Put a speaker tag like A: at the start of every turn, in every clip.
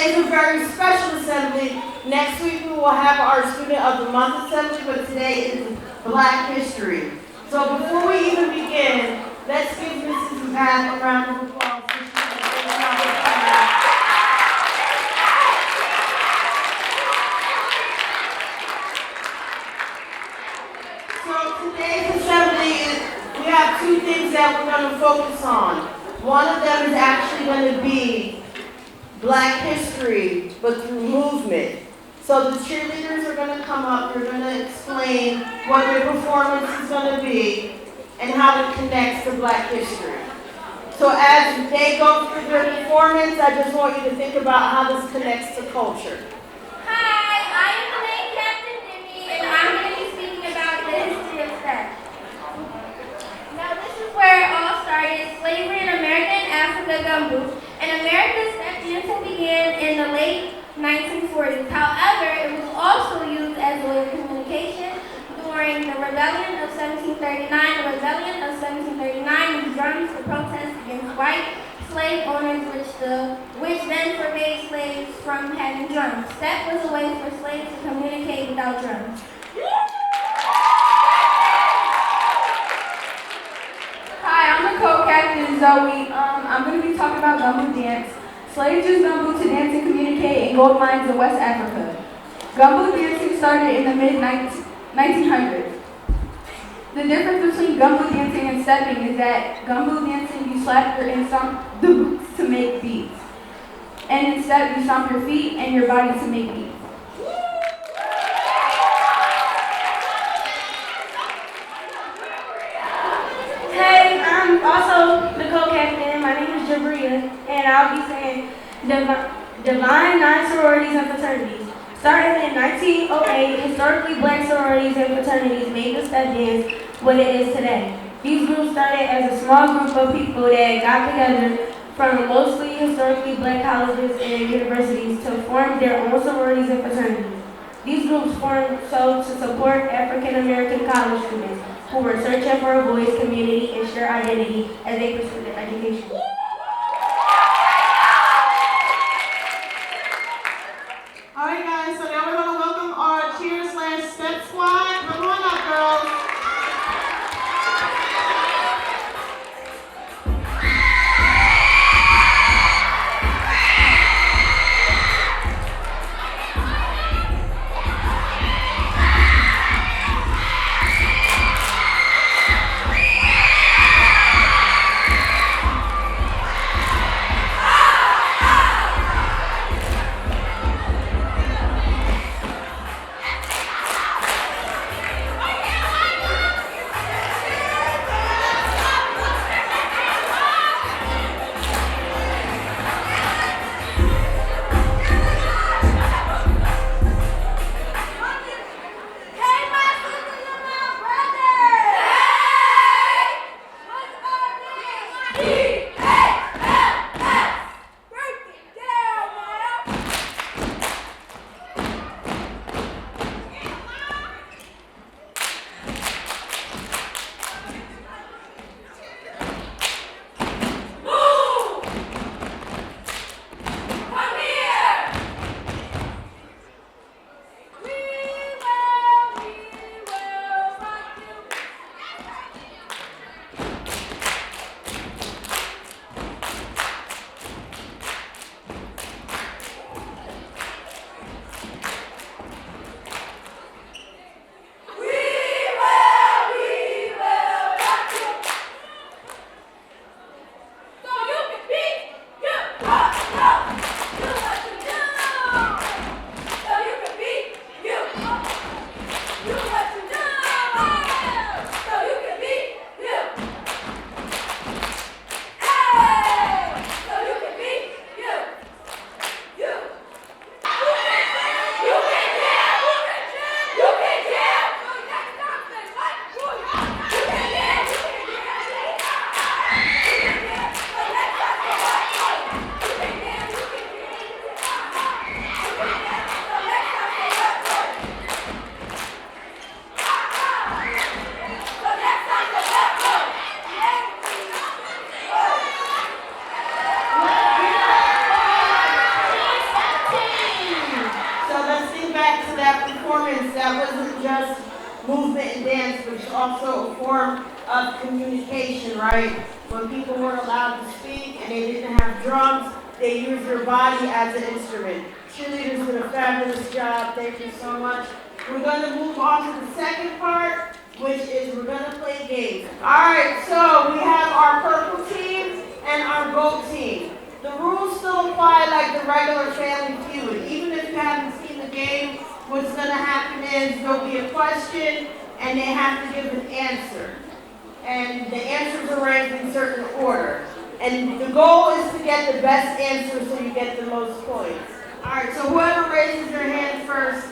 A: today is a very special assembly. Next week we will have our Student of the Month assembly, but today is Black History. So before we even begin, let's give Mrs. Mapp a round of applause. So today's assembly we have two things that we're going to focus on. One of them is actually going to be Black history, but through movement. So the cheerleaders are going to come up, they're going to explain what their performance is going to be and how it connects to Black history. So as they go through their performance, I just want you to think about how this connects to culture.
B: Hi, I'm playing Captain Jimmy, and I'm going to be speaking about the history of step. Now this is where it all started, slavery in America and Africa gumboot, and America's step dancing began in the late 1940s. However, it was also used as a way of communication during the Rebellion of 1739. The Rebellion of 1739 used drums to protest against white slave owners, which then forbade slaves from having drums. Step was a way for slaves to communicate without drums.
C: Hi, I'm the co-captain, Zoe. I'm going to be talking about gumboot dance. Slaves used gumboot to dance and communicate in gold mines in West Africa. Gumboot dancing started in the mid-1900s. The difference between gumboot dancing and stepping is that gumboot dancing you slap and stomp the boots to make beats. And in step you stomp your feet and your body to make beats.
D: Hey, I'm also the co-captain. My name is Jabria, and I'll be saying Divine Nine Sororities and Fraternities. Starting in 1908, historically black sororities and fraternities made the step dance what it is today. These groups started as a small group of people that got together from mostly historically black colleges and universities to form their own sororities and fraternities. These groups formed so to support African American college students who were searching for a voice, community, and shared identity as they pursued their education.
A: All right, guys, so now we're going to welcome our cheer/step squad. Come on up, girls. that wasn't just movement and dance, but it's also a form of communication, right? When people weren't allowed to speak and they didn't have drums, they used their body as an instrument. Cheerleaders did a fabulous job. Thank you so much. We're going to move on to the second part, which is we're going to play games. All right, so we have our purple team and our gold team. The rules still apply like the regular Family Feud. Even if you haven't seen the game, what's going to happen is there'll be a question and they have to give an answer. And the answers are ranked in certain order. And the goal is to get the best answer so you get the most points. All right, so whoever raises their hand first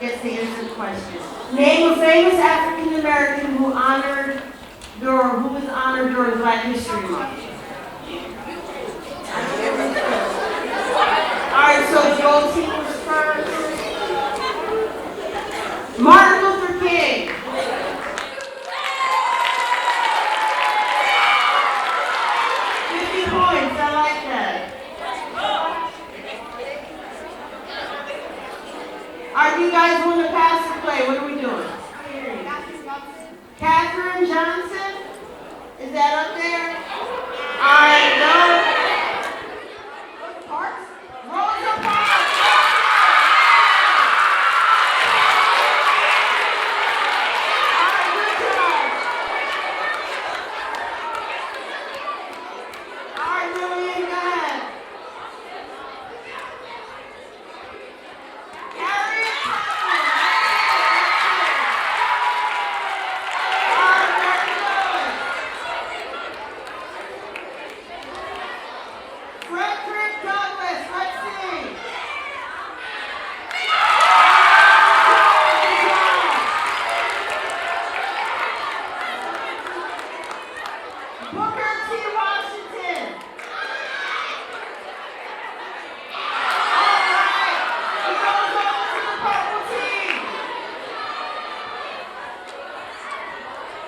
A: gets to answer the question. Name a famous African American who was honored during Black History Month. All right, so the gold team was first. Martin Luther King. 50 points, I like that. All right, you guys want to pass or play? What are we doing? Katherine Johnson? Is that up there? All right, no. Parks? Rosa Parks. All right, good job. All right, Lillian, go ahead. Harriet Tubman. All right, very good. Frederick Douglass, let's see. Booker T. Washington. All right, he goes over to the purple team.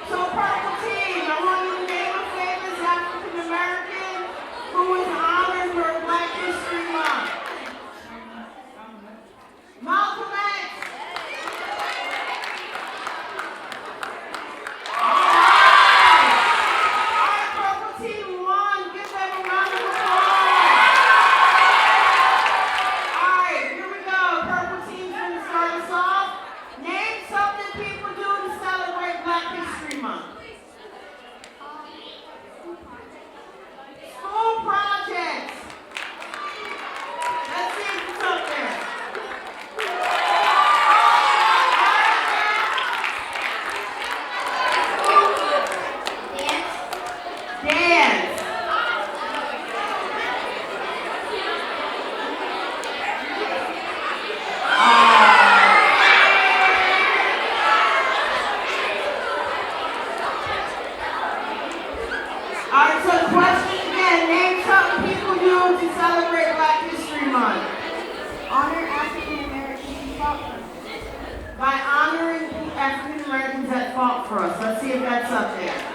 A: So purple team, I want you to name a famous African American who was honored for Black History Month. Malcolm X. All right, purple team won. Give them a round of applause. All right, here we go. Purple team's gonna start us off. Name something people do to celebrate Black History Month. School projects. Let's see if it's up there. Dance. All right, so the question again, name something people do to celebrate Black History Month.
B: Honor African Americans who fought for us.
A: By honoring African Americans that fought for us. Let's see if that's up there.